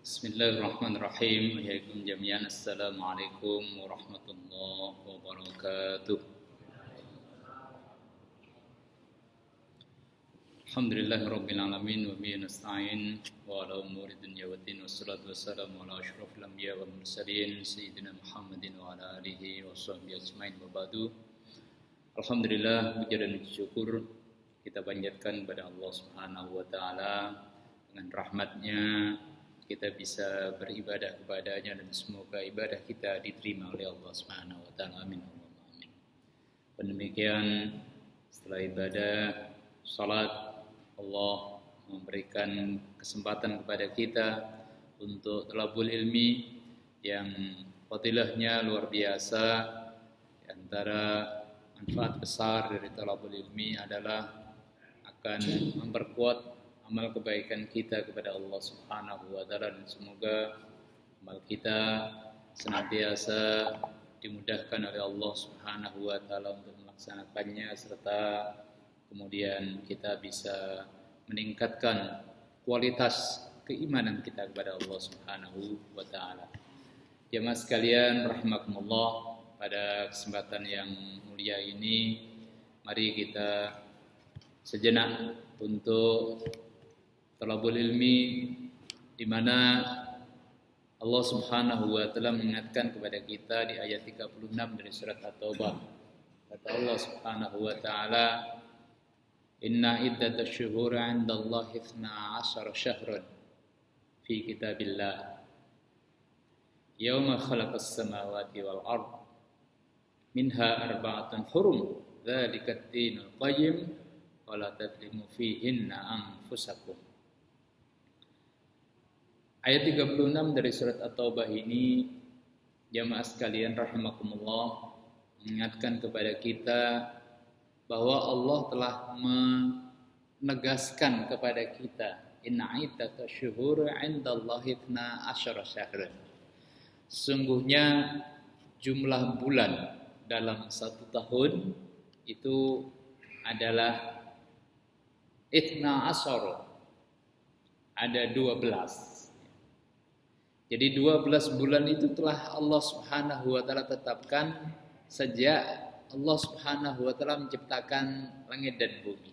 Bismillahirrahmanirrahim. Waalaikum jami'an. Assalamualaikum warahmatullahi wabarakatuh. Alhamdulillahirabbil alamin wa bihi nasta'in wa ala umuri dunya waddin wassalatu wassalamu ala asyrafil anbiya wal mursalin sayyidina Muhammadin wa ala alihi washabbihi ajmain wa ba'du. Alhamdulillah, puja dan syukur kita panjatkan kepada Allah Subhanahu wa taala. Dengan rahmatnya kita bisa beribadah kepadanya dan semoga ibadah kita diterima oleh Allah Subhanahu wa taala. Amin. Amin. Demikian setelah ibadah salat, Allah memberikan kesempatan kepada kita untuk talabul ilmi yang fadilahnya luar biasa. Di antara manfaat besar dari talabul ilmi adalah akan memperkuat amal kebaikan kita kepada Allah Subhanahu wa taala, dan semoga amal kita senantiasa dimudahkan oleh Allah Subhanahu wa taala untuk melaksanakannya, serta kemudian kita bisa meningkatkan kualitas keimanan kita kepada Allah Subhanahu wa taala. Jemaah sekalian rahimakumullah, pada kesempatan yang mulia ini mari kita sejenak untuk talabul ilmi, di mana Allah Subhanahu wa taala mengingatkan kepada kita di ayat 36 dari surat At-Taubah. Kata Allah Subhanahu wa taala, "Inna iddatash syuhuri 'indallahi 12 syahran fi kitabillah yauma khalaqas samawati wal ard minha arba'atun hurum dzalikat dinul qayyim wa la tadlimu fihinna anfusakum." Ayat 36 dari surat At-Taubah ini, jamaah sekalian rahimakumullah, mengingatkan kepada kita bahwa Allah telah menegaskan kepada kita, inna iddatash syuhuri 'indallahi 12 syahran. Sesungguhnya jumlah bulan dalam satu tahun itu adalah 12, ada 12. Jadi 12 bulan itu telah Allah Subhanahu wa taala tetapkan sejak Allah Subhanahu wa taala menciptakan langit dan bumi.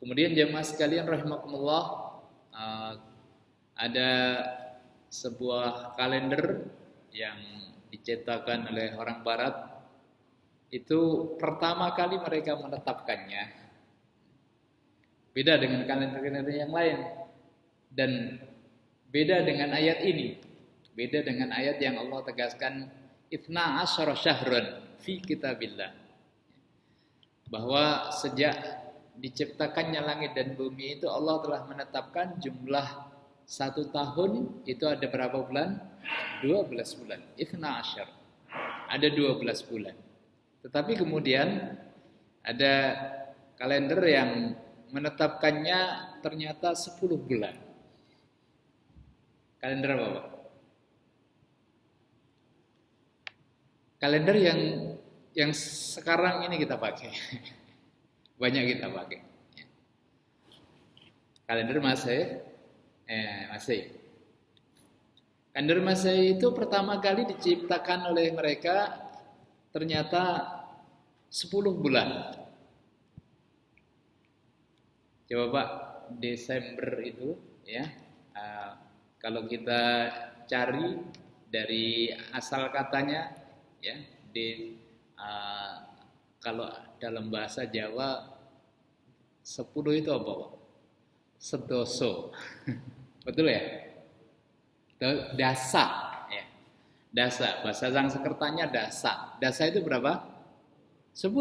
Kemudian jemaah sekalian rahimakumullah, ada sebuah kalender yang diciptakan oleh orang barat. Itu pertama kali mereka menetapkannya. Beda dengan kalender-kalender yang lain, dan beda dengan ayat ini. Beda dengan ayat yang Allah tegaskan 12 syahran fi kitabillah. Bahwa sejak diciptakannya langit dan bumi itu Allah telah menetapkan jumlah satu tahun itu ada berapa bulan? 12 bulan. 12. Ada 12 bulan. Tetapi kemudian ada kalender yang menetapkannya ternyata 10 bulan. Kalender apa, Pak? Kalender yang sekarang ini kita pakai. Banyak kita pakai. Kalender Masehi. Kalender Masehi itu pertama kali diciptakan oleh mereka ternyata 10 bulan. Coba Pak, Desember itu ya. Kalau kita cari dari asal katanya ya, kalau dalam bahasa Jawa 10 itu apa, Pak? Sedoso. Betul ya? Dasa ya. Dasa, bahasa Sanskertanya dasa. Dasa itu berapa? 10.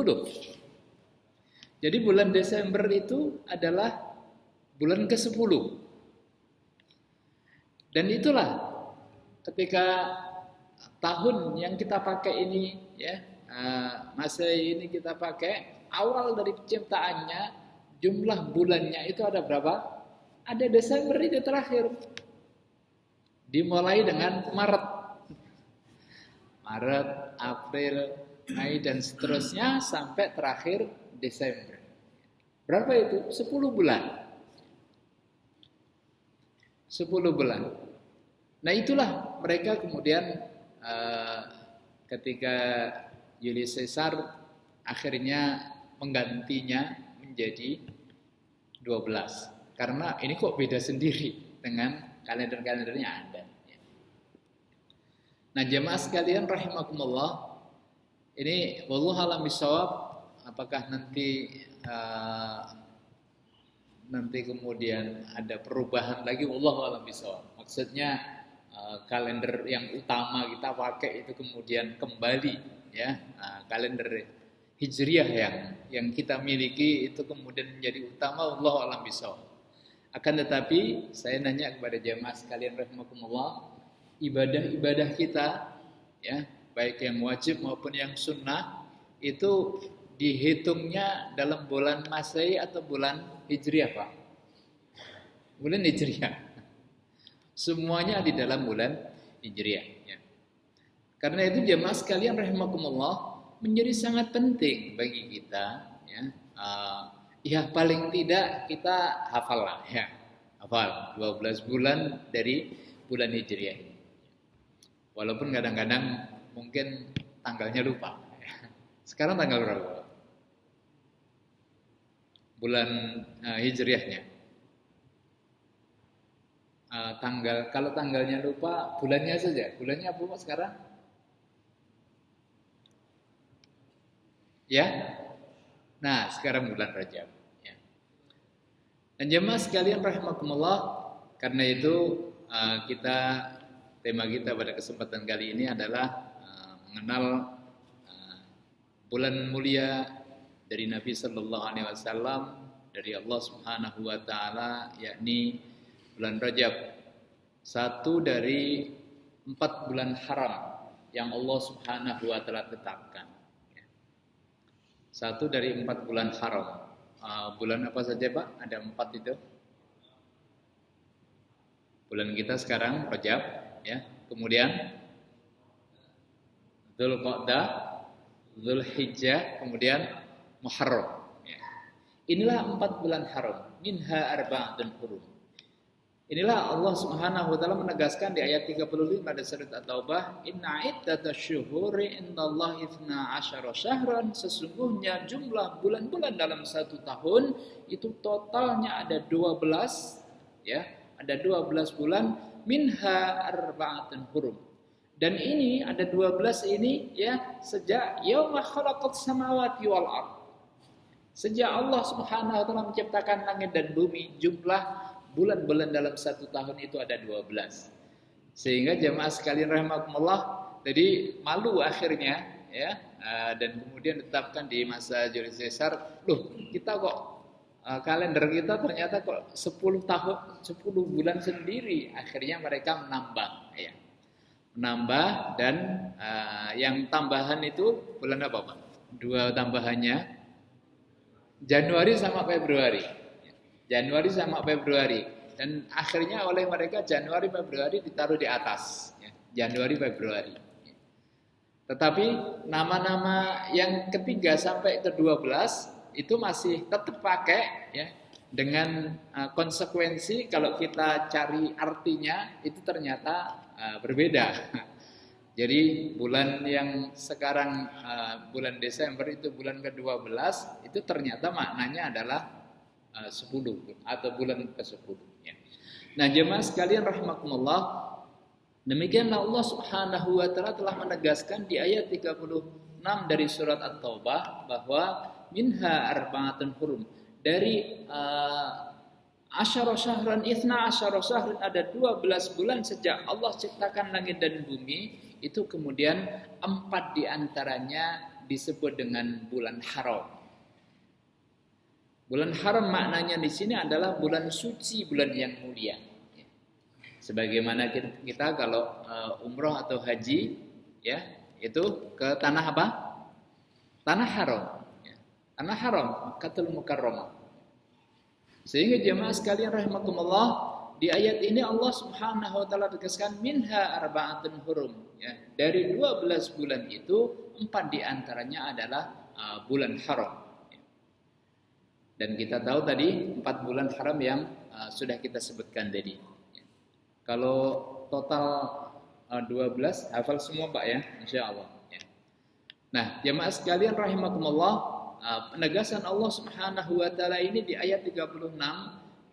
Jadi bulan Desember itu adalah bulan ke-10. Dan itulah ketika tahun yang kita pakai ini ya, Masehi ini kita pakai, awal dari penciptaannya jumlah bulannya itu ada berapa? Ada Desember itu terakhir. Dimulai dengan Maret, April, Mei dan seterusnya sampai terakhir Desember. Berapa itu? 10 bulan. 10 bulan. Nah itulah mereka kemudian ketika Julius Caesar akhirnya menggantinya menjadi 12. Karena ini kok beda sendiri dengan kalender-kalendernya ada. Nah jemaah sekalian rahimakumullah, ini wallahu a'lam bishawab, apakah nanti kemudian ada perubahan lagi, wallahu a'lam bishawab. Maksudnya kalender yang utama kita pakai itu kemudian kembali ya, kalender Hijriah yang kita miliki itu kemudian menjadi utama, wallahu a'lam bishawab. Akan tetapi saya nanya kepada jemaah sekalian rahimakumullah, ibadah-ibadah kita ya, baik yang wajib maupun yang sunnah itu dihitungnya dalam bulan Masehi atau bulan Hijriah, Pak? Bulan Hijriah. Semuanya di dalam bulan Hijriah ya. Karena itu jemaah sekalian rahimakumullah, menjadi sangat penting bagi kita ya. Ya paling tidak kita hafal lah ya. Hafal 12 bulan dari bulan Hijriah. Walaupun kadang-kadang mungkin tanggalnya lupa. Sekarang tanggal berapa? Bulan Hijriahnya. Kalau tanggalnya lupa, bulannya saja. Bulannya apa Pak sekarang? Ya. Nah, sekarang bulan Rajab ya. Dan jemaah sekalian rahimakumullah, karena itu tema kita pada kesempatan kali ini adalah mengenal bulan mulia dari Nabi sallallahu alaihi wasallam, dari Allah Subhanahu wa taala, yakni bulan Rajab. Satu dari 4 bulan haram yang Allah Subhanahu wa taala tetapkan. Satu dari 4 bulan haram. Bulan apa saja Pak? Ada 4 itu. Bulan kita sekarang Rajab ya. Kemudian Dzulqa'dah, Dzulhijjah, kemudian Muharram ya. Inilah 4 bulan haram. Minha arba'atun hurum. Inilah Allah Subhanahu wa taala menegaskan di ayat 35 dari surat At-Taubah, "Inna iddatasyuhuri indallahi 12 syahran." Sesungguhnya jumlah bulan-bulan dalam satu tahun itu totalnya ada 12 ya, ada 12 bulan, minha arba'atun hurum. Dan ini ada 12 ini ya sejak yauma khalaqas samawati wal ardh. Sejak Allah Subhanahu wa taala menciptakan langit dan bumi, jumlah bulan-bulan dalam satu tahun itu ada 12. Sehingga jemaah sekalian rahimakumullah, jadi malu akhirnya ya, dan kemudian ditetapkan di masa Julius Caesar, loh kita kok kalender kita ternyata kok 10 tahun 10 bulan sendiri. Akhirnya mereka menambah ya. Menambah dan yang tambahan itu bulan apa Pak? 2 tambahannya Januari sama Februari. Januari sama Februari, dan akhirnya oleh mereka Januari Februari ditaruh di atas ya. Januari Februari. Tetapi nama-nama yang ketiga sampai ke-12 itu masih tetap pakai ya, dengan konsekuensi kalau kita cari artinya itu ternyata berbeda. Jadi bulan yang sekarang bulan Desember itu bulan ke-12 itu ternyata maknanya adalah 10 atau bulan ke-10 ya. Nah, jemaah sekalian rahimakumullah, demikianlah Allah Subhanahu wa taala telah menegaskan di ayat 36 dari surat At-Taubah bahwa minha arba'atun hurum. Dari asyara syahran, 12 syahran, ada 12 bulan sejak Allah ciptakan langit dan bumi, itu kemudian 4 diantaranya disebut dengan bulan haram. Bulan haram maknanya di sini adalah bulan suci, bulan yang mulia. Sebagaimana kita kalau umroh atau haji, ya itu ke tanah apa? Tanah haram. Ya. Tanah haram, Makkatul Mukarramah. Sehingga jemaah sekalian rahimakumullah, di ayat ini Allah Subhanahu wa taala tegaskan minha arba'atun hurum. Ya. Dari 12 bulan itu 4 diantaranya adalah bulan haram. Dan kita tahu tadi 4 bulan haram yang sudah kita sebutkan tadi. Kalau total 12 hafal semua Pak ya, Insya Allah. Ya. Nah, jamaah sekalian rahimakumullah, penegasan Allah Subhanahu wa taala ini di ayat 36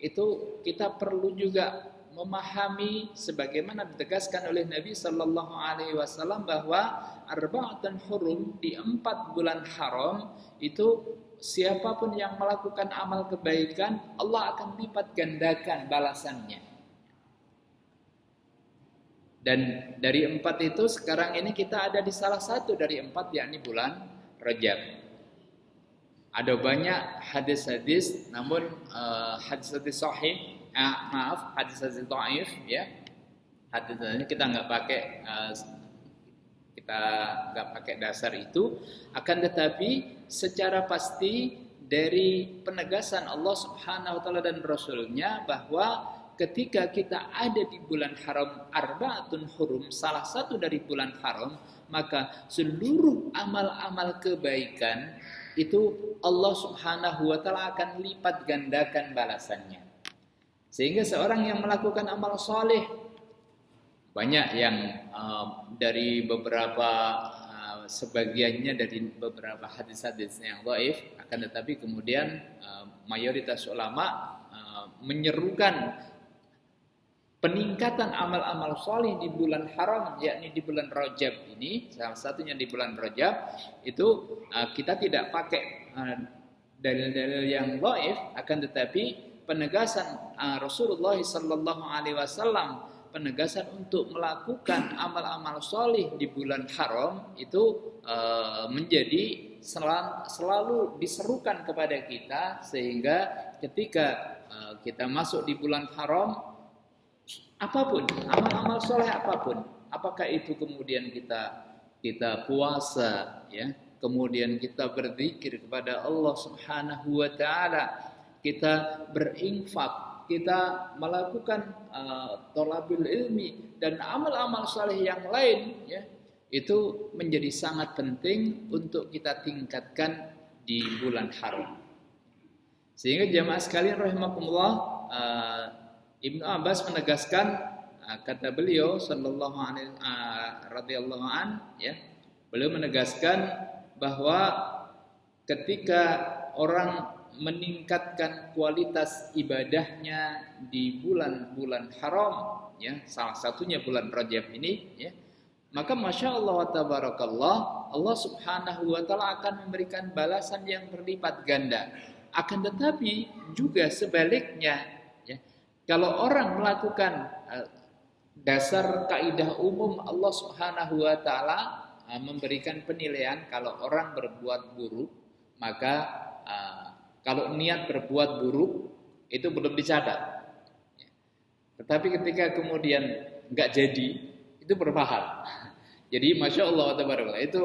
itu kita perlu juga memahami sebagaimana ditegaskan oleh Nabi sallallahu alaihi wasallam bahwa arba'atun hurum, di 4 bulan haram itu siapapun yang melakukan amal kebaikan Allah akan lipat gandakan balasannya. Dan dari 4 itu sekarang ini kita ada di salah satu dari 4, yakni bulan Rajab. Ada banyak hadis-hadis, namun hadis-hadis sahih, hadis-hadis dhaif ya. Hadis ini kita nggak pakai dasar itu, akan tetapi secara pasti dari penegasan Allah Subhanahu wa taala dan Rasulnya bahwa ketika kita ada di bulan haram, arba'atun hurum, salah satu dari bulan haram, maka seluruh amal-amal kebaikan itu Allah Subhanahu wa taala akan lipat gandakan balasannya. Sehingga seorang yang melakukan amal soleh, banyak yang dari beberapa sebagiannya dari beberapa hadis-hadis yang dhaif, akan tetapi kemudian mayoritas ulama menyerukan peningkatan amal-amal soleh di bulan haram, yakni di bulan Rajab ini, salah satunya di bulan Rajab itu kita tidak pakai dalil-dalil yang dhaif, akan tetapi penegasan Rasulullah sallallahu alaihi wasallam, penegasan untuk melakukan amal-amal soleh di bulan haram itu menjadi selalu diserukan kepada kita, sehingga ketika kita masuk di bulan haram, apapun, amal-amal soleh apapun, apakah itu kemudian kita puasa, ya, kemudian kita berzikir kepada Allah Subhanahu wa taala, kita berinfak, kita melakukan thalabul ilmi dan amal-amal soleh yang lain, ya, itu menjadi sangat penting untuk kita tingkatkan di bulan haram. Sehingga jamaah sekalian rahimakumullah, Ibnu Abbas menegaskan, kata beliau sallallahu alaihi radhiyallahu an, ya, beliau menegaskan bahwa ketika orang meningkatkan kualitas ibadahnya di bulan-bulan haram, ya, salah satunya bulan Rajab ini, ya, maka masya Allah wa tabarakallah, Allah Subhanahu wa taala akan memberikan balasan yang berlipat ganda. Akan tetapi juga sebaliknya, kalau orang melakukan dasar kaidah umum, Allah Subhanahu wa taala memberikan penilaian kalau orang berbuat buruk, maka kalau niat berbuat buruk itu belum dicatat. Tetapi ketika kemudian enggak jadi, itu berpahala. Jadi masya Allah tabarakallah, itu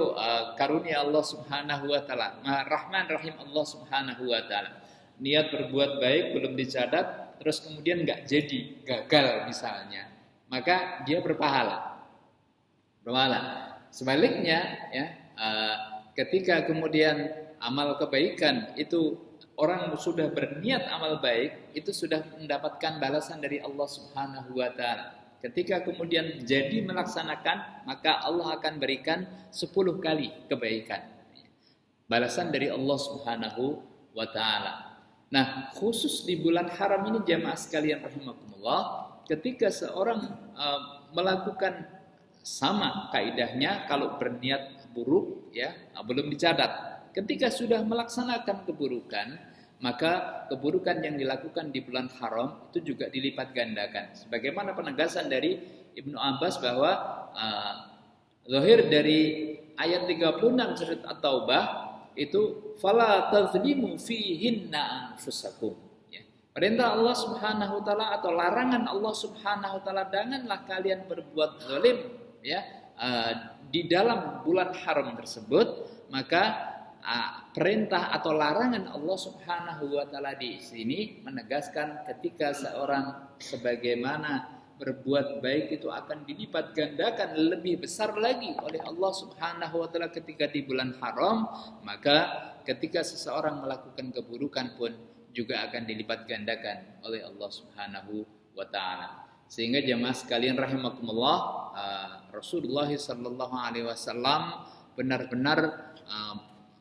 karunia Allah Subhanahu wa taala, Rahman Rahim Allah Subhanahu wa taala. Niat berbuat baik belum dicatat, terus kemudian nggak jadi, gagal misalnya, maka dia berpahala. Sebaliknya, ya, ketika kemudian amal kebaikan itu orang sudah berniat amal baik, itu sudah mendapatkan balasan dari Allah Subhanahu wa taala. Ketika kemudian jadi melaksanakan, maka Allah akan berikan 10 kali kebaikan, balasan dari Allah Subhanahu wa taala. Nah, khusus di bulan haram ini jamaah sekalian rahimakumullah, ketika seorang melakukan sama kaidahnya, kalau berniat buruk, ya, belum dicatat. Ketika sudah melaksanakan keburukan, maka keburukan yang dilakukan di bulan haram itu juga dilipat gandakan. Sebagaimana penegasan dari Ibnu Abbas bahwa zahir dari ayat 36 surat At-Taubah itu fala tazlimu fihinna anfusakum, ya. Perintah Allah Subhanahu wa taala atau larangan Allah Subhanahu wa taala, janganlah kalian berbuat zalim, ya, di dalam bulan haram tersebut. Maka perintah atau larangan Allah Subhanahu wa taala di sini menegaskan ketika seorang sebagaimana berbuat baik itu akan dilipat gandakan lebih besar lagi oleh Allah Subhanahu wa taala ketika di bulan haram, maka ketika seseorang melakukan keburukan pun juga akan dilipat gandakan oleh Allah Subhanahu wa taala. Sehingga jemaah sekalian rahimakumullah, Rasulullah sallallahu alaihi wasallam benar-benar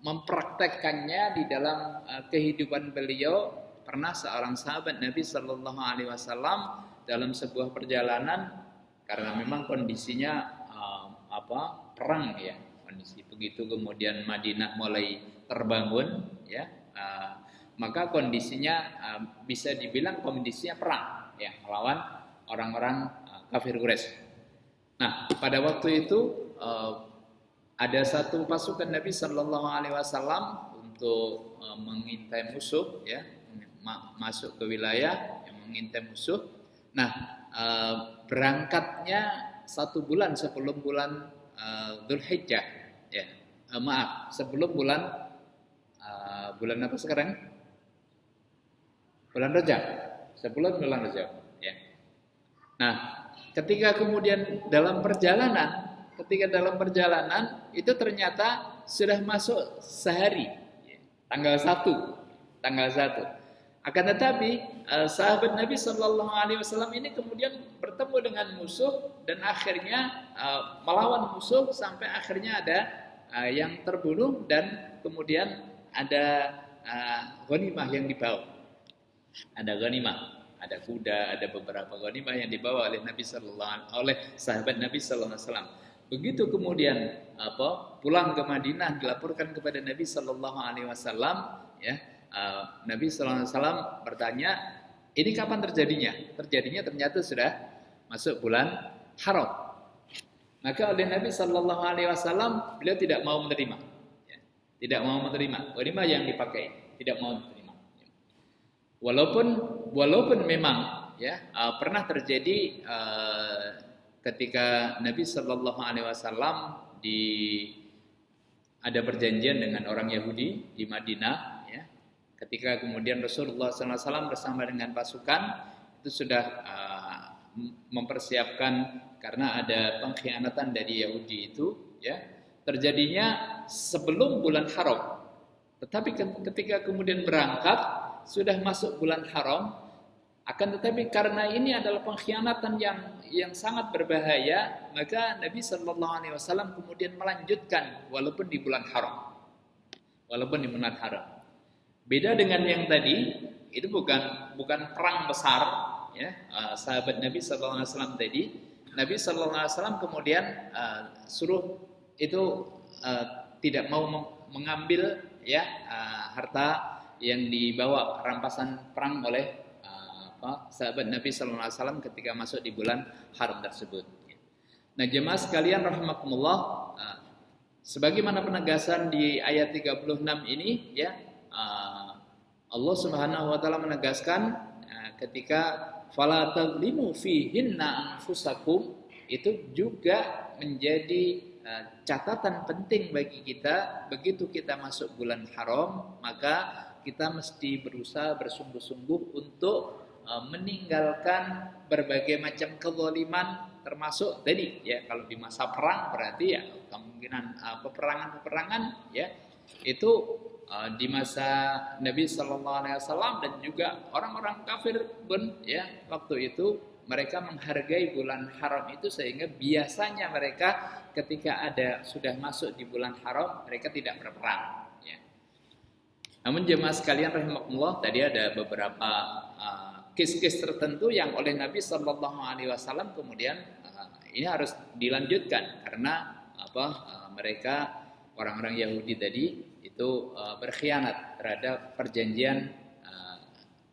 mempraktekkannya di dalam kehidupan beliau. Pernah seorang sahabat Nabi sallallahu alaihi wasallam dalam sebuah perjalanan, karena memang kondisinya perang ya, kondisi begitu, kemudian Madinah mulai terbangun ya, maka kondisinya bisa dibilang kondisinya perang ya, melawan orang-orang kafir Quraisy. Nah, pada waktu itu ada satu pasukan Nabi Sallallahu Alaihi Wasallam untuk mengintai musuh, ya, masuk ke wilayah yang mengintai musuh. Nah, berangkatnya 1 bulan sebelum bulan Dzulhijjah, ya, sebelum bulan apa sekarang? Bulan Rajab, sebelum bulan Rajab, ya. Nah, ketika kemudian dalam perjalanan itu ternyata sudah masuk sehari, tanggal 1. Akan tetapi sahabat Nabi Shallallahu Alaihi Wasallam ini kemudian bertemu dengan musuh dan akhirnya melawan musuh sampai akhirnya ada yang terbunuh dan kemudian ada ghanimah yang dibawa. Ada ghanimah, ada kuda, ada beberapa ghanimah yang dibawa oleh sahabat Nabi Sallallahu Alaihi Wasallam. Begitu kemudian pulang ke Madinah, dilaporkan kepada Nabi Sallallahu Alaihi Wasallam, ya, Nabi Sallallahu Alaihi Wasallam bertanya, ini kapan terjadinya? Terjadinya ternyata sudah masuk bulan Haram. Maka oleh Nabi Sallallahu Alaihi Wasallam beliau tidak mau menerima, ya, tidak mau menerima ghanimah yang dipakai, tidak mau menerima. Walaupun memang ya pernah terjadi ketika Nabi Shallallahu Alaihi Wasallam ada perjanjian dengan orang Yahudi di Madinah, ya, ketika kemudian Rasulullah SAW bersama dengan pasukan itu sudah mempersiapkan, karena ada pengkhianatan dari Yahudi itu, ya, terjadinya sebelum bulan Haram. Tetapi ketika kemudian berangkat sudah masuk bulan Haram, akan tetapi karena ini adalah pengkhianatan yang sangat berbahaya, maka Nabi Shallallahu Alaihi Wasallam kemudian melanjutkan walaupun di bulan Haram. Beda dengan yang tadi, itu bukan perang besar, ya, sahabat Nabi Shallallahu Alaihi Wasallam tadi. Nabi Shallallahu Alaihi Wasallam kemudian suruh itu tidak mau mengambil, ya, harta yang dibawa rampasan perang oleh sahabat Nabi Sallallahu Alaihi Wasallam ketika masuk di bulan Haram tersebut. Nah, jemaah sekalian rahimakumullah, sebagaimana penegasan di ayat 36 ini, ya, Allah Subhanahu Wa Taala menegaskan ketika fala tadlimu fihinna anfusakum, itu juga menjadi catatan penting bagi kita. Begitu kita masuk bulan Haram, maka kita mesti berusaha bersungguh-sungguh untuk meninggalkan berbagai macam kezaliman, termasuk tadi, ya, kalau di masa perang berarti ya kemungkinan peperangan, ya, itu di masa Nabi Sallallahu Alaihi Wasallam dan juga orang-orang kafir pun, ya, waktu itu mereka menghargai bulan Haram itu, sehingga biasanya mereka ketika sudah masuk di bulan Haram mereka tidak berperang. Namun jemaah sekalian rahimakumullah, tadi ada beberapa case-case tertentu yang oleh Nabi Shallallahu Alaihi Wasallam kemudian ini harus dilanjutkan karena mereka orang-orang Yahudi tadi itu berkhianat terhadap perjanjian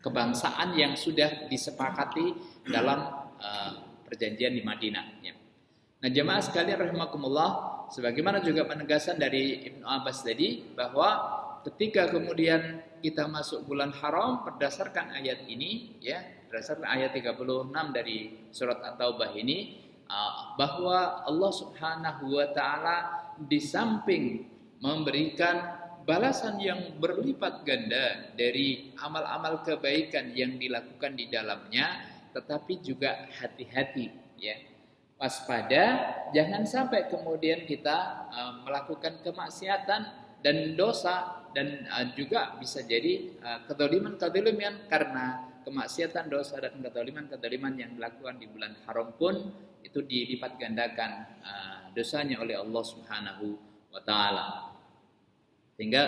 kebangsaan yang sudah disepakati dalam perjanjian di Madinah. Nah, jemaah sekalian rahimakumullah, sebagaimana juga penegasan dari Ibnu Abbas tadi bahwa ketika kemudian kita masuk bulan Haram berdasarkan ayat ini, ya, berdasarkan ayat 36 dari surat At-Taubah ini, bahwa Allah Subhanahu wa taala di samping memberikan balasan yang berlipat ganda dari amal-amal kebaikan yang dilakukan di dalamnya, tetapi juga hati-hati, ya, waspada, jangan sampai kemudian kita melakukan kemaksiatan dan dosa, dan juga bisa jadi kezaliman karena kemaksiatan, dosa dan kezaliman yang dilakukan di bulan haram pun itu dilipat gandakan dosanya oleh Allah Subhanahu wa taala. Sehingga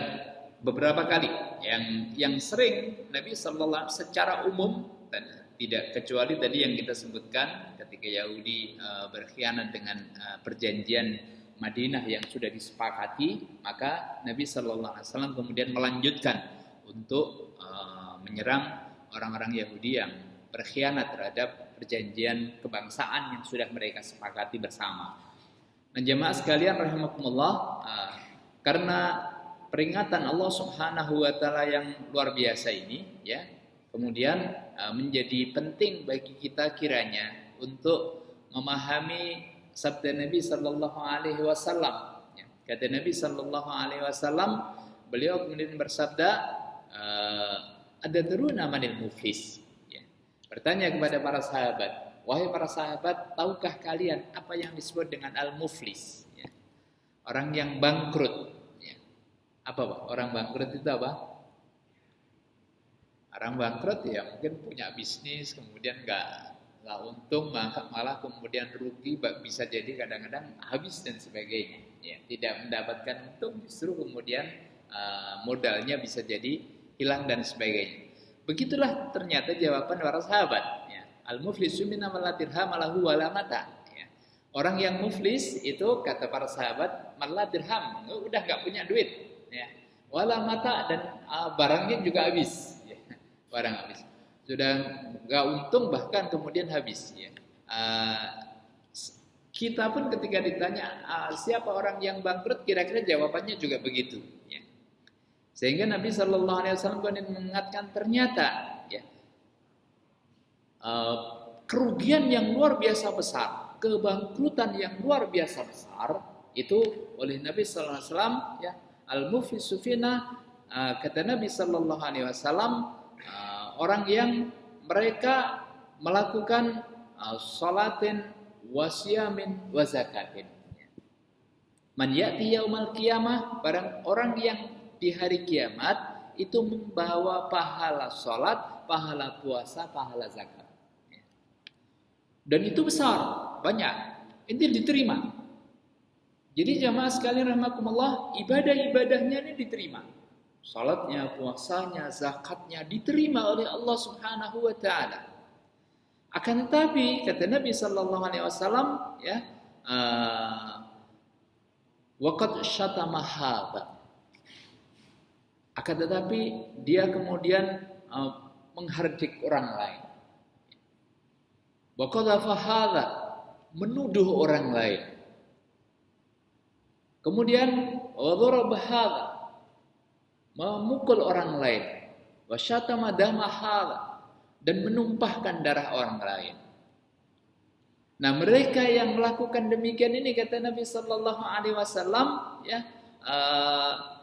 beberapa kali yang sering Nabi sallallahu alaihi wasallam secara umum, dan tidak kecuali tadi yang kita sebutkan ketika Yahudi berkhianat dengan perjanjian Madinah yang sudah disepakati, maka Nabi sallallahu alaihi wasallam kemudian melanjutkan untuk menyerang orang-orang Yahudi yang berkhianat terhadap perjanjian kebangsaan yang sudah mereka sepakati bersama. Nah, jemaah sekalian rahimakumullah, karena peringatan Allah Subhanahu wa taala yang luar biasa ini, ya, kemudian menjadi penting bagi kita kiranya untuk memahami sabda Nabi sallallahu alaihi wasallam. Kata Nabi sallallahu alaihi wasallam, beliau kemudian bersabda, "Adadruna manil muflis?" Ya. Bertanya kepada para sahabat, "Wahai para sahabat, tahukah kalian apa yang disebut dengan al-muflis?" Ya. Orang yang bangkrut. Ya. Apa, Pak? Orang bangkrut itu apa? Orang bangkrut ya mungkin punya bisnis, kemudian nggak untung, malah kemudian rugi, bisa jadi kadang-kadang habis dan sebagainya. Ya, tidak mendapatkan untung, justru kemudian modalnya bisa jadi hilang dan sebagainya. Begitulah ternyata jawaban para sahabat. Ya. Al-muflisu minna man la dirham lahu wa la mata. Ya. Orang yang muflis itu kata para sahabat, man la dirham, udah nggak punya duit. Ya. Wala mata, dan barangnya juga habis. Ya. Barang habis. Sudah nggak untung, bahkan kemudian habis. Ya. Kita pun ketika ditanya siapa orang yang bangkrut, kira-kira jawabannya juga begitu. Ya. Sehingga Nabi Shallallahu Alaihi Wasallam mengingatkan ternyata ya, kerugian yang luar biasa besar, kebangkrutan yang luar biasa besar itu oleh Nabi Shallallahu Alaihi Wasallam. Ya, al-muflisu fina, kata Nabi Shallallahu Alaihi Wasallam, orang yang mereka melakukan salatin wasyamin wazakatin. Man ya'ti yaumal qiyamah, barang orang yang di hari kiamat itu membawa pahala salat, pahala puasa, pahala zakat. Dan itu besar, banyak. Itu diterima. Jadi jamaah sekalian rahimakumullah, ibadah-ibadahnya ini diterima. Salatnya, puasanya, zakatnya diterima oleh Allah Subhanahu wa taala. Akan tetapi kata Nabi sallallahu alaihi wasallam, ya, waqad syatama hadza. Akan tetapi dia kemudian menghardik orang lain. Wa qadhafa hadza, menuduh orang lain. Kemudian wa daraba hadza, memukul orang lain. Wa syatama dama hadza, dan menumpahkan darah orang lain. Nah, mereka yang melakukan demikian ini kata Nabi sallallahu alaihi wasallam, ya,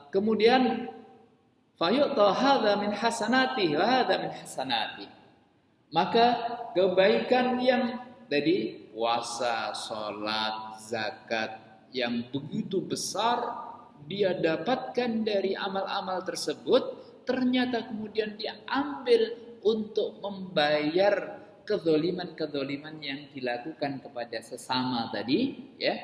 kemudian fayu'ta hadza min hasanati wa hadza min hasanati. Maka kebaikan yang tadi puasa, salat, zakat yang begitu besar dia dapatkan dari amal-amal tersebut, ternyata kemudian dia ambil untuk membayar kezoliman-kezoliman yang dilakukan kepada sesama tadi, ya,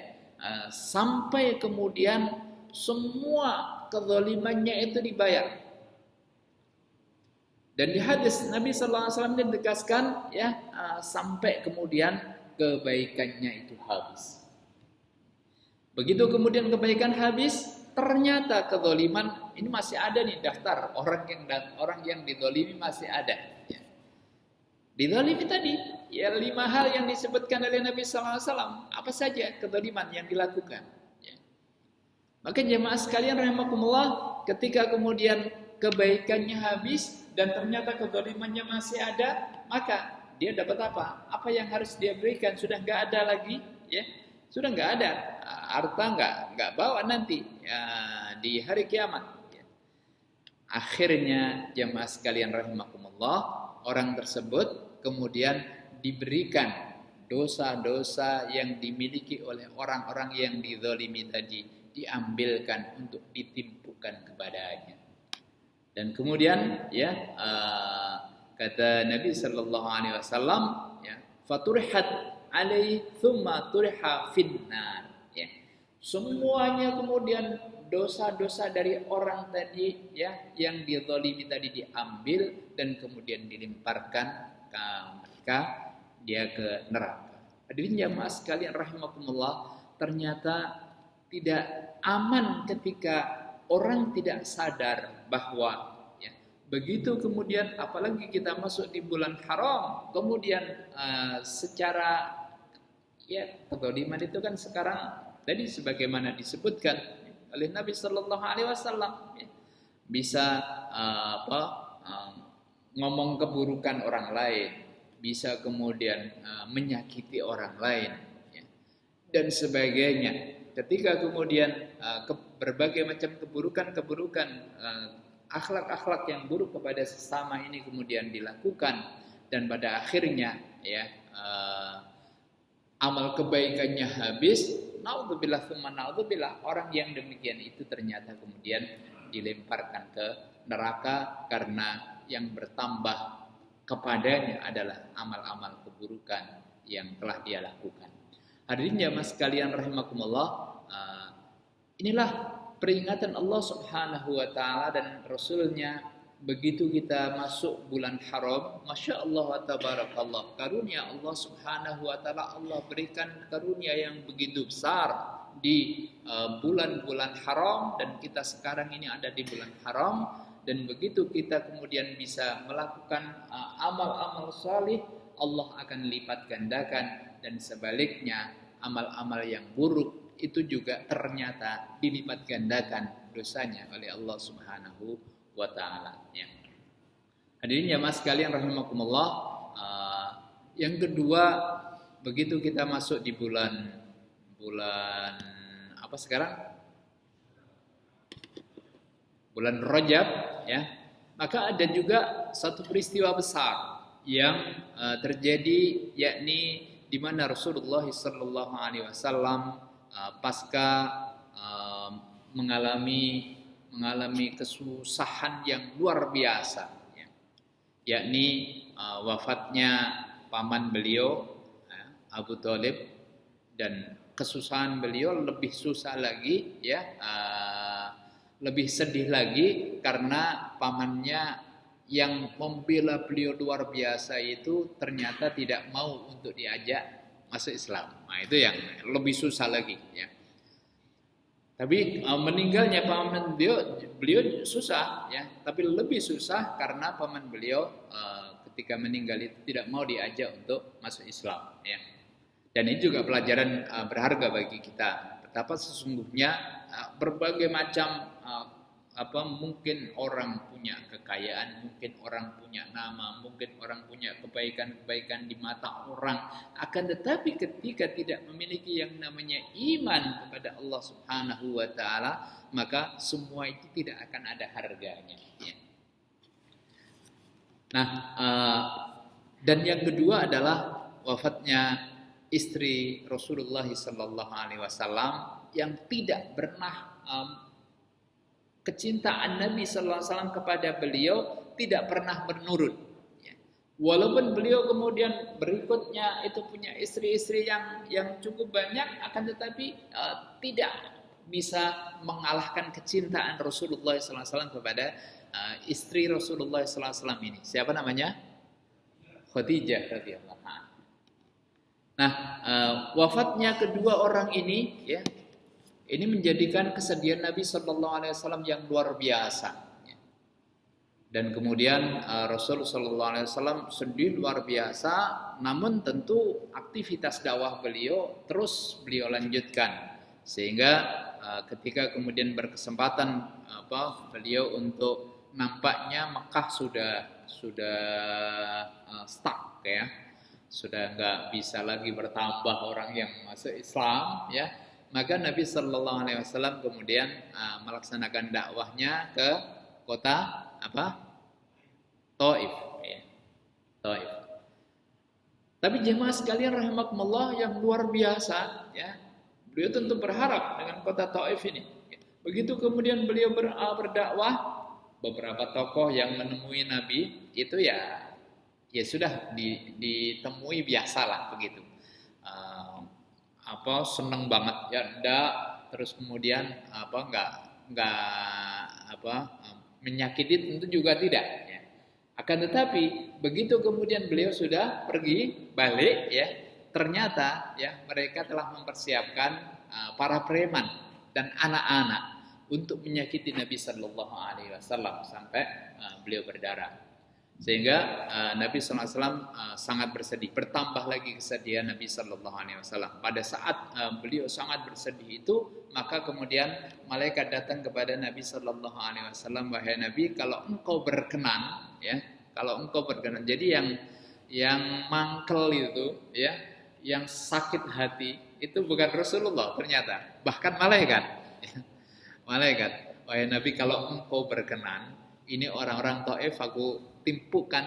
sampai kemudian semua kezolimannya itu dibayar. Dan di hadis Nabi Sallallahu Alaihi Wasallam ditegaskan, ya, sampai kemudian kebaikannya itu habis. Begitu kemudian kebaikan habis, ternyata kezoliman ini masih ada nih, daftar orang yang dizolimi masih ada. Ya. Dizolimi tadi, ya, 5 hal yang disebutkan oleh Nabi Sallallahu Alaihi Wasallam. Apa saja kezoliman yang dilakukan? Ya. Maka jemaah sekalian rahimakumullah, ketika kemudian kebaikannya habis dan ternyata kezalimannya masih ada, maka dia dapat apa? Apa yang harus dia berikan sudah nggak ada lagi, ya, sudah nggak ada, harta nggak bawa nanti, ya, di hari kiamat. Ya. Akhirnya jemaah sekalian rahimakumullah, orang tersebut kemudian diberikan dosa-dosa yang dimiliki oleh orang-orang yang dizalimi tadi, diambilkan untuk ditimpukan kepadanya. Dan kemudian, ya, kata Nabi sallallahu alaihi wasallam, ya, faturihat alaihi thumma turiha finnar, ya. Semuanya kemudian dosa-dosa dari orang tadi, ya, yang dizalimi tadi diambil dan kemudian dilemparkan ketika dia ke neraka. Hadirin jamaah sekalian rahimakumullah, ternyata tidak aman ketika orang tidak sadar bahwa, ya, begitu kemudian apalagi kita masuk di bulan haram, kemudian secara, ya, kezaliman itu kan sekarang tadi sebagaimana disebutkan oleh Nabi Sallallahu Alaihi Wasallam, ya, bisa ngomong keburukan orang lain, bisa kemudian menyakiti orang lain, ya, dan sebagainya. Ketika kemudian berbagai macam keburukan-keburukan, akhlak-akhlak yang buruk kepada sesama ini kemudian dilakukan, dan pada akhirnya, ya, amal kebaikannya habis, naudzubillah tsumma naudzubillah, orang yang demikian itu ternyata kemudian dilemparkan ke neraka karena yang bertambah kepadanya adalah amal-amal keburukan yang telah dia lakukan. Hadirin jamaah sekalian rahimakumullah, inilah peringatan Allah Subhanahu wa taala dan Rasulnya. Begitu kita masuk bulan haram, Masya Allah wa tabarakallah, karunia Allah Subhanahu wa taala, Allah berikan karunia yang begitu besar di bulan-bulan haram, dan kita sekarang ini ada di bulan haram. Dan begitu kita kemudian bisa melakukan amal-amal salih, Allah akan lipat gandakan, dan sebaliknya amal-amal yang buruk itu juga ternyata dilipat gandakan dosanya oleh Allah Subhanahu wa taala, ya. Hadirin jamaah sekalian rahimakumullah, yang kedua, begitu kita masuk di bulan apa sekarang? Bulan Rajab, ya. Maka ada juga satu peristiwa besar yang terjadi, yakni di mana Rasulullah sallallahu alaihi wasallam pasca mengalami kesusahan yang luar biasa, ya, yakni wafatnya paman beliau, Abu Thalib, dan kesusahan beliau lebih susah lagi, ya, lebih sedih lagi karena pamannya yang membela beliau luar biasa itu ternyata tidak mau untuk diajak masuk Islam. Nah, itu yang lebih susah lagi, ya. Tapi meninggalnya paman beliau susah, ya. Tapi lebih susah karena paman beliau ketika meninggal itu tidak mau diajak untuk masuk Islam, ya. Dan ini juga pelajaran berharga bagi kita. Betapa sesungguhnya berbagai macam mungkin orang punya kekayaan, mungkin orang punya nama, mungkin orang punya kebaikan-kebaikan di mata orang, akan tetapi ketika tidak memiliki yang namanya iman kepada Allah Subhanahu wa taala, maka semua itu tidak akan ada harganya, ya. Nah, dan yang kedua adalah wafatnya istri Rasulullah sallallahu alaihi wasallam yang tidak pernah kecintaan Nabi sallallahu alaihi wasallam kepada beliau tidak pernah menurun, ya. Walaupun beliau kemudian berikutnya itu punya istri-istri yang cukup banyak, akan tetapi tidak bisa mengalahkan kecintaan Rasulullah sallallahu alaihi wasallam kepada istri Rasulullah sallallahu alaihi wasallam ini. Siapa namanya? Khadijah radhiyallahu anha. Nah, wafatnya kedua orang ini, ya, ini menjadikan kesedihan Nabi Sallallahu Alaihi Wasallam yang luar biasa, ya. Dan kemudian Rasul Sallallahu Alaihi Wasallam sedih luar biasa. Namun tentu aktivitas dakwah beliau terus beliau lanjutkan, sehingga ketika kemudian berkesempatan beliau untuk, nampaknya Mekah sudah stuck, ya. Sudah nggak bisa lagi bertambah orang yang masuk Islam, ya. Maka Nabi Sallallahu Alaihi Wasallam kemudian melaksanakan dakwahnya ke kota Taif, ya. Taif. Tapi jemaah sekalian rahimakumullah yang luar biasa, ya. Beliau tentu berharap dengan kota Taif ini. Begitu kemudian beliau berdakwah, beberapa tokoh yang menemui Nabi itu, ya, ya sudah ditemui biasalah begitu. Seneng banget ya enggak, terus kemudian enggak menyakiti, tentu juga tidak ya. Akan tetapi begitu kemudian beliau sudah pergi balik ya, ternyata ya mereka telah mempersiapkan para preman dan anak-anak untuk menyakiti Nabi Sallallahu Alaihi Wasallam sampai beliau berdarah. Sehingga Nabi SAW sangat bersedih. Bertambah lagi kesedihan Nabi SAW. Pada saat beliau sangat bersedih itu, maka kemudian malaikat datang kepada Nabi SAW. Wahai Nabi, kalau engkau berkenan, ya, kalau engkau berkenan. Jadi yang mangkel itu, ya, yang sakit hati itu bukan Rasulullah ternyata, bahkan malaikat. Malaikat. Wahai Nabi, kalau engkau berkenan, ini orang-orang Taif aku timpukan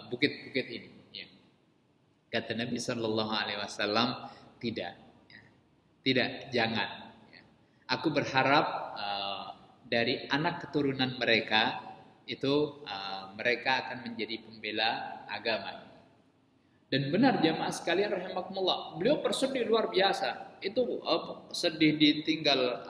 bukit-bukit ini. Ya. Kata Nabi Sallallahu Alaihi Wasallam, tidak, ya. Tidak, jangan. Ya. Aku berharap dari anak keturunan mereka itu mereka akan menjadi pembela agama. Dan benar jamaah sekalian rahimakumullah, beliau bersedih luar biasa. Itu sedih ditinggal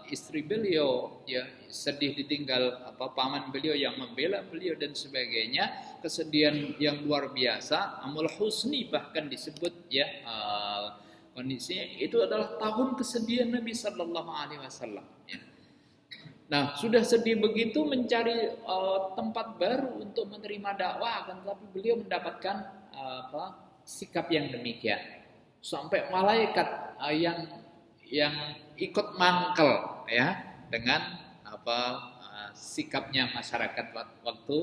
istri beliau, ya, sedih ditinggal paman beliau yang membela beliau dan sebagainya, kesedihan yang luar biasa. Amul husni bahkan disebut ya, kondisinya itu adalah tahun kesedihan Nabi Sallallahu Alaihi Wasallam. Ya. Nah, sudah sedih begitu mencari tempat baru untuk menerima dakwah, akan tetapi beliau mendapatkan sikap yang demikian. Sampai malaikat yang ikut mangkel ya dengan sikapnya masyarakat waktu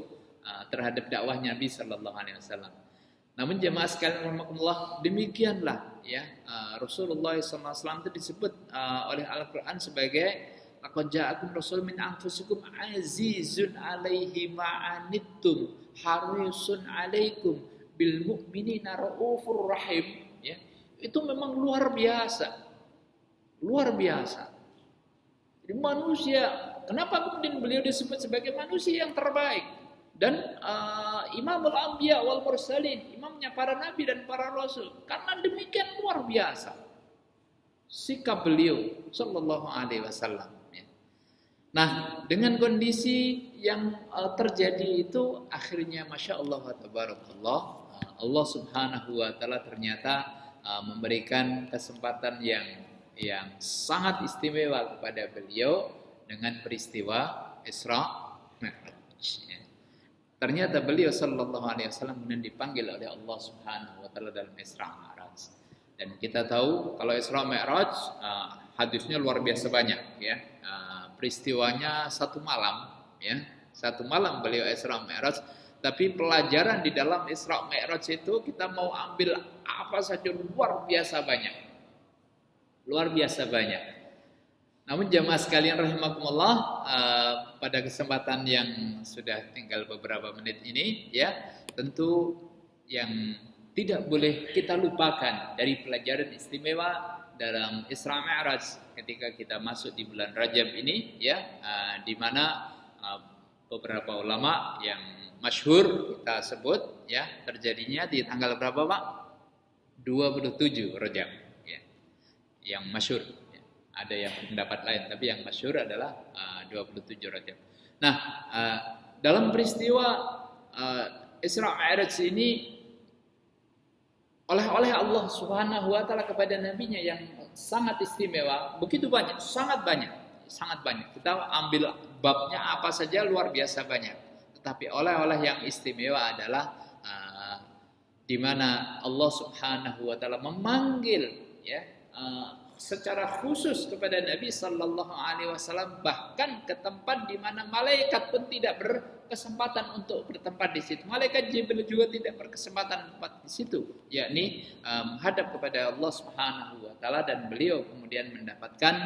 terhadap dakwahnya Nabi Sallallahu Alaihi Wasallam. Namun jemaah sekalian rahimakumullah, demikianlah ya Rasulullah SAW itu disebut oleh Al-Quran sebagai laqad ja'akum rasul min anfusikum azizun 'alaihi ma'anittum harisun 'alaikum bil mu'minina raufur rahim. Ya, itu memang luar biasa. Luar biasa. Jadi manusia, kenapa kemudian beliau disebut sebagai manusia yang terbaik? Dan Imamul Anbiya wal Mursalin, imamnya para nabi dan para rasul. Karena demikian luar biasa sikap beliau sallallahu alaihi wasallam. Nah, dengan kondisi yang terjadi itu, akhirnya Masya Allah wa tabarakallah, Allah subhanahu wa ta'ala ternyata memberikan kesempatan yang sangat istimewa kepada beliau dengan peristiwa Isra Mi'raj. Ternyata beliau sallallahu alaihi wasallam kemudian dipanggil oleh Allah subhanahu wa ta'ala dalam Isra Mi'raj. Dan kita tahu kalau Isra Mi'raj hadisnya luar biasa banyak ya. Peristiwanya satu malam ya, satu malam beliau Isra Mi'raj. Tapi pelajaran di dalam Isra Mi'raj itu kita mau ambil apa saja luar biasa banyak, luar biasa banyak. Namun jamaah sekalian rahimakumullah, pada kesempatan yang sudah tinggal beberapa menit ini ya, tentu yang tidak boleh kita lupakan dari pelajaran istimewa dalam Isra Mi'raj ketika kita masuk di bulan Rajab ini ya, di mana beberapa ulama yang masyhur kita sebut ya, terjadinya di tanggal berapa Pak? 27 Rajab ya. Yang masyhur ya. Ada yang pendapat lain tapi yang masyhur adalah 27 Rajab. Nah, dalam peristiwa Isra Mi'raj ini oleh Allah Subhanahu wa taala kepada nabinya yang sangat istimewa, begitu banyak, sangat banyak. Kita ambil babnya apa saja luar biasa banyak. Tetapi oleh-oleh yang istimewa adalah di mana Allah Subhanahu wa taala memanggil ya secara khusus kepada Nabi sallallahu alaihi wasallam, bahkan ke tempat di mana malaikat pun tidak berkesempatan untuk bertempat di situ. Malaikat Jibril juga tidak berkesempatan tempat di situ, yakni menghadap kepada Allah Subhanahu wa taala, dan beliau kemudian mendapatkan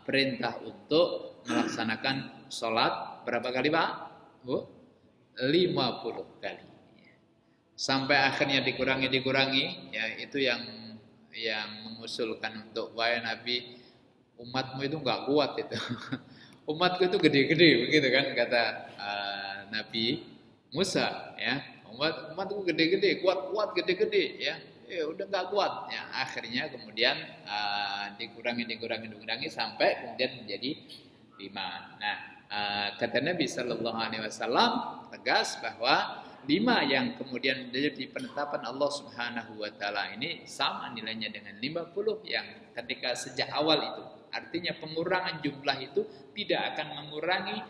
perintah untuk melaksanakan sholat berapa kali Pak? 50 kali. Sampai akhirnya dikurangi ya, itu yang mengusulkan untuk wahai Nabi, umatmu itu enggak kuat itu. Umatku itu gede-gede begitu kan kata Nabi Musa ya. umatku gede-gede, kuat-kuat gede-gede ya. Udah nggak kuat ya. Akhirnya kemudian dikurangi sampai kemudian menjadi 5. Nah, kata Nabi Shallallahu Alaihi Wasallam tegas bahwa 5 yang kemudian menjadi penetapan Allah Subhanahu Wa Taala ini sama nilainya dengan 50 yang ketika sejak awal itu. Artinya pengurangan jumlah itu tidak akan mengurangi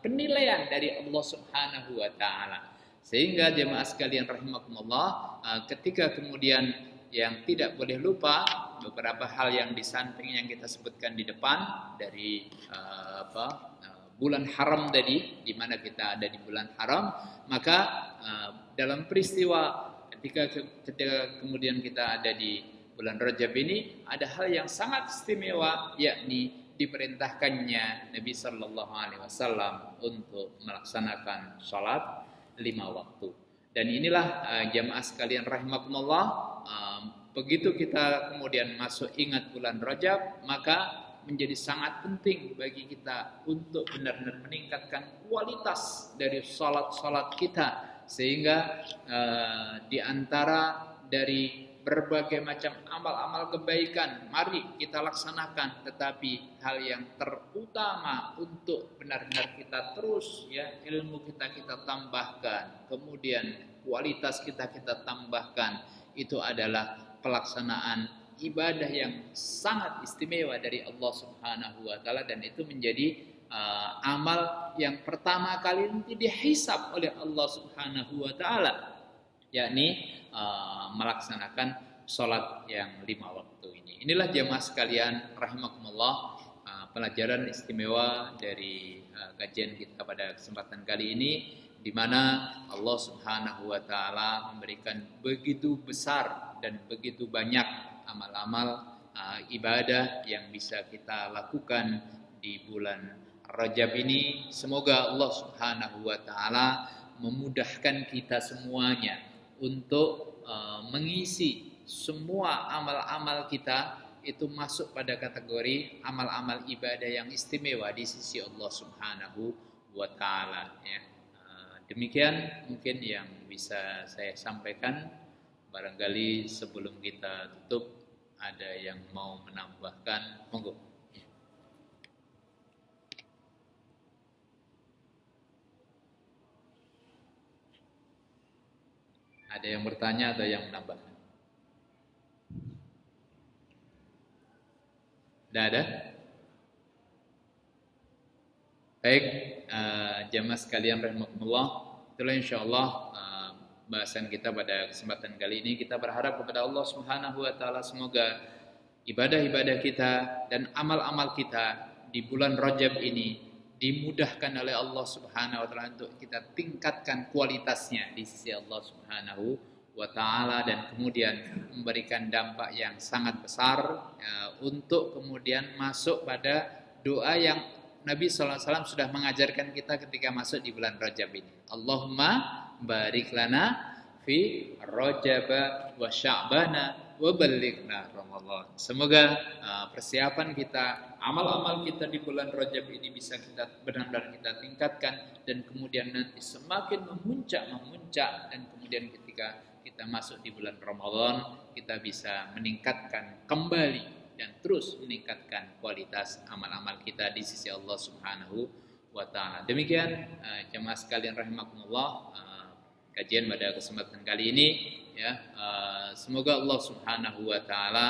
penilaian dari Allah Subhanahu Wa Taala. Sehingga jemaah sekalian rahimakumullah, ketika kemudian yang tidak boleh lupa beberapa hal yang di samping yang kita sebutkan di depan dari bulan haram tadi, di mana kita ada di bulan haram, maka dalam peristiwa ketika kemudian kita ada di bulan Rajab ini ada hal yang sangat istimewa, yakni diperintahkannya Nabi Shallallahu Alaihi Wasallam untuk melaksanakan sholat 5 waktu. Dan inilah jamaah sekalian rahimakumullah, begitu kita kemudian masuk ingat bulan Rajab, maka menjadi sangat penting bagi kita untuk benar-benar meningkatkan kualitas dari salat-salat kita, sehingga di antara dari berbagai macam amal-amal kebaikan mari kita laksanakan, tetapi hal yang terutama untuk benar-benar kita terus ya ilmu kita tambahkan, kemudian kualitas kita tambahkan, itu adalah pelaksanaan ibadah yang sangat istimewa dari Allah Subhanahu Wa Taala, dan itu menjadi amal yang pertama kali nanti dihisab oleh Allah Subhanahu Wa Taala, yakni melaksanakan sholat yang 5 waktu ini. Inilah jamaah sekalian rahimakumullah, pelajaran istimewa dari kajian kita pada kesempatan kali ini, di mana Allah Subhanahu Wa Taala memberikan begitu besar dan begitu banyak amal-amal ibadah yang bisa kita lakukan di bulan Rajab ini. Semoga Allah Subhanahu Wa Taala memudahkan kita semuanya untuk mengisi semua amal-amal kita itu masuk pada kategori amal-amal ibadah yang istimewa di sisi Allah Subhanahu Wa Taala ya. Demikian mungkin yang bisa saya sampaikan. Barangkali sebelum kita tutup ada yang mau menambahkan, monggo. Ada yang bertanya atau yang menambahkan? Tidak ada? Baik, jamaah sekalian rahimakumullah, itulah insyaallah bahasan kita pada kesempatan kali ini. Kita berharap kepada Allah Subhanahu Wa Taala semoga ibadah-ibadah kita dan amal-amal kita di bulan Rajab ini dimudahkan oleh Allah Subhanahu Wa Taala untuk kita tingkatkan kualitasnya di sisi Allah Subhanahu Wa Taala, dan kemudian memberikan dampak yang sangat besar untuk kemudian masuk pada doa yang Nabi SAW sudah mengajarkan kita ketika masuk di bulan Rajab ini. Allahumma barik lana fi Rajab wa Sya'bana wa ballighna Ramadan. Semoga persiapan kita, amal-amal kita di bulan Rajab ini bisa kita benar-benar kita tingkatkan, dan kemudian nanti semakin memuncak, dan kemudian ketika kita masuk di bulan Ramadan kita bisa meningkatkan kembali dan terus meningkatkan kualitas amal-amal kita di sisi Allah Subhanahu Wa Taala. Demikian jemaah sekalian rahimakumullah, kajian pada kesempatan kali ini ya. Semoga Allah Subhanahu Wa Taala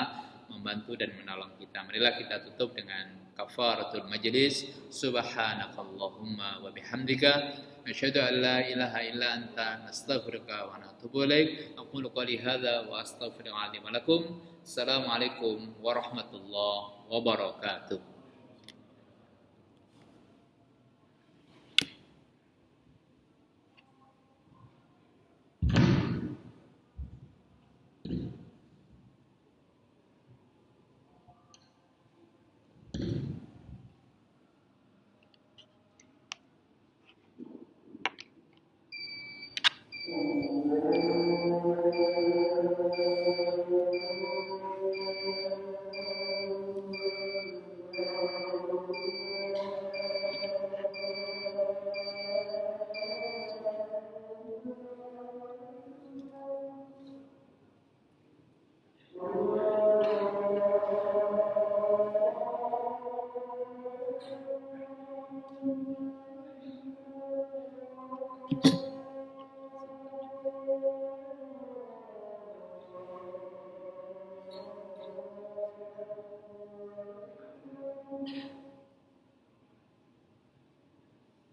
membantu dan menolong kita. Marilah kita tutup dengan kafaratul majlis. Subhanakallahumma wa bihamdika asyhadu an la ilaha illa anta nastaghfiruka wa natubu ilaik. Aqulu qouli hadza wa astaghfirullaha li wa lakum. Assalamualaikum warahmatullahi wabarakatuh.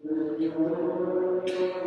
Thank you.